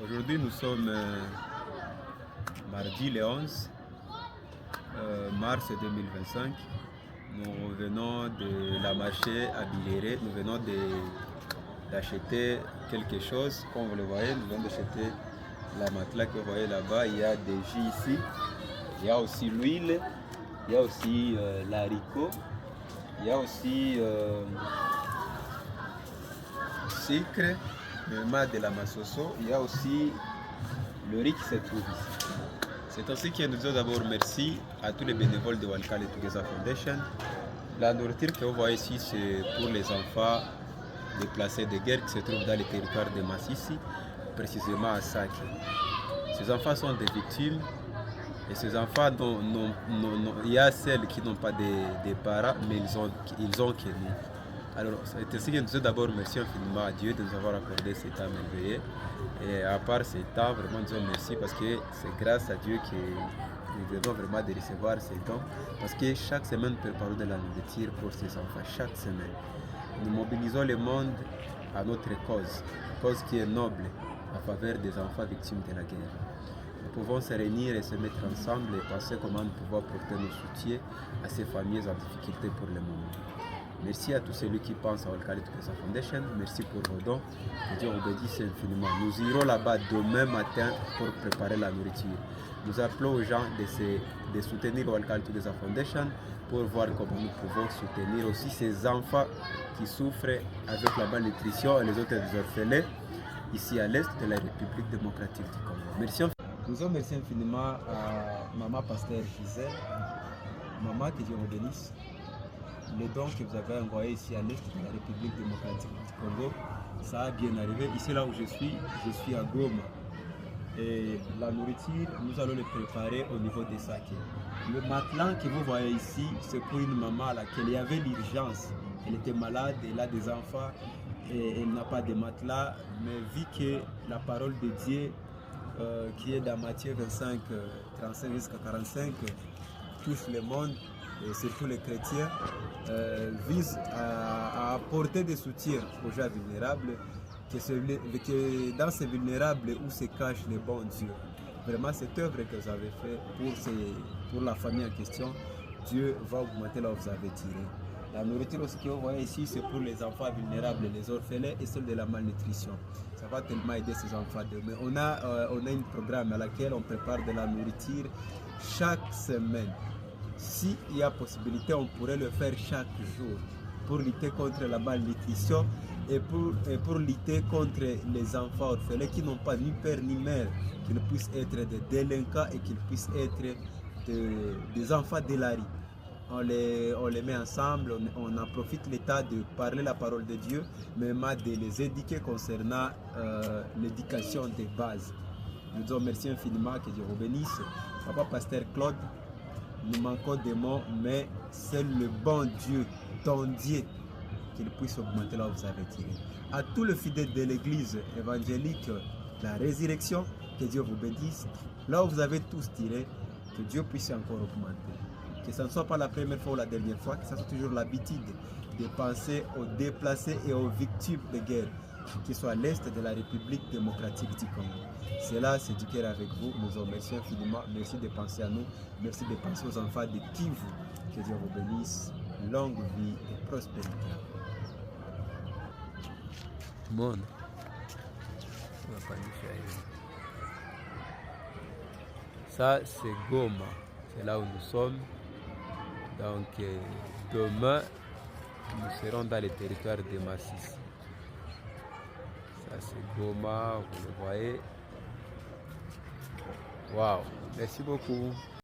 Aujourd'hui, nous sommes mardi le 11 mars 2025. Nous revenons de la marché à Biléré. Nous venons d'acheter quelque chose. Comme vous le voyez, nous venons d'acheter la matelas que vous voyez là-bas. Il y a des jus ici. Il y a aussi l'huile. Il y a aussi l'haricot. Il y a aussi sucre, le mat de la masoso. Il y a aussi le riz qui se trouve ici. C'est ainsi que nous disons d'abord merci à tous les bénévoles de Walkale Together Foundation. La nourriture que vous voyez ici, c'est pour les enfants déplacés de guerre qui se trouvent dans les territoires de Massissi, précisément à Sake. Ces enfants sont des victimes et ces enfants, il y a celles qui n'ont pas de parents, mais ils ont que nous. Alors, c'est ainsi que nous disons d'abord merci infiniment à Dieu de nous avoir accordé cet temps merveilleux. Et à part ce temps, vraiment, nous disons merci parce que c'est grâce à Dieu que nous devons vraiment de recevoir ces dons. Parce que chaque semaine, nous préparons de la nourriture pour ces enfants. Chaque semaine. Nous mobilisons le monde à notre cause qui est noble, en faveur des enfants victimes de la guerre. Nous pouvons se réunir et se mettre ensemble et penser comment nous pouvons porter nos soutiens à ces familles en difficulté pour le moment. Merci à tous ceux qui pensent à Walkale Together Foundation. Merci pour vos dons. Que Dieu vous bénisse infiniment. Nous irons là-bas demain matin pour préparer la nourriture. Nous appelons aux gens de soutenir Walkale Together Foundation pour voir comment nous pouvons soutenir aussi ces enfants qui souffrent avec la malnutrition et les autres orphelins ici à l'est de la République démocratique du Congo. Merci. Nous remercions infiniment à Maman Pasteur Gisèle. Maman, que Dieu vous bénisse. Les dons que vous avez envoyés ici à l'est de la République démocratique du Congo, ça a bien arrivé. Ici là où je suis à Goma. Et la nourriture, nous allons le préparer au niveau des sacs. Le matelas que vous voyez ici, c'est pour une maman à laquelle il y avait l'urgence. Elle était malade, elle a des enfants et elle n'a pas de matelas. Mais vu que la parole de Dieu, qui est dans Matthieu 25, 35 jusqu'à 45, touche le monde, et surtout les chrétiens, vise à apporter des soutiens aux gens vulnérables, que dans ces vulnérables où se cache le bon Dieu. Vraiment, cette œuvre que vous avez faite pour la famille en question, Dieu va augmenter là où vous avez tiré. La nourriture aussi que vous voyez ici, c'est pour les enfants vulnérables, les orphelins et ceux de la malnutrition. Ça va tellement aider ces enfants. Mais on a un programme à laquelle on prépare de la nourriture chaque semaine. S'il y a possibilité, on pourrait le faire chaque jour pour lutter contre la malnutrition et pour lutter contre les enfants orphelins qui n'ont pas ni père ni mère, qu'ils puissent être des délinquants et qu'ils puissent être des enfants de la rue. On les met ensemble, on en profite l'État de parler la parole de Dieu, mais de les éduquer concernant l'éducation des bases. Nous disons merci infiniment, que Dieu vous bénisse. Papa Pasteur Claude, nous manquons des mots, mais c'est le bon Dieu, ton Dieu, qu'il puisse augmenter là où vous avez tiré. À tous les fidèles de l'église évangélique, la résurrection, que Dieu vous bénisse. Là où vous avez tous tiré, que Dieu puisse encore augmenter. Que ce ne soit pas la première fois ou la dernière fois, que ce soit toujours l'habitude de penser aux déplacés et aux victimes de guerre, qui soient à l'est de la République démocratique du Congo. Cela, c'est du cœur avec vous. Nous vous remercions infiniment. Merci de penser à nous. Merci de penser aux enfants de Kivu. Que Dieu vous bénisse. Longue vie et prospérité. Bon. Ça, c'est Goma. C'est là où nous sommes. Donc, demain, nous serons dans les territoires de Massissi. Ça, c'est Goma, vous le voyez. Waouh, merci beaucoup.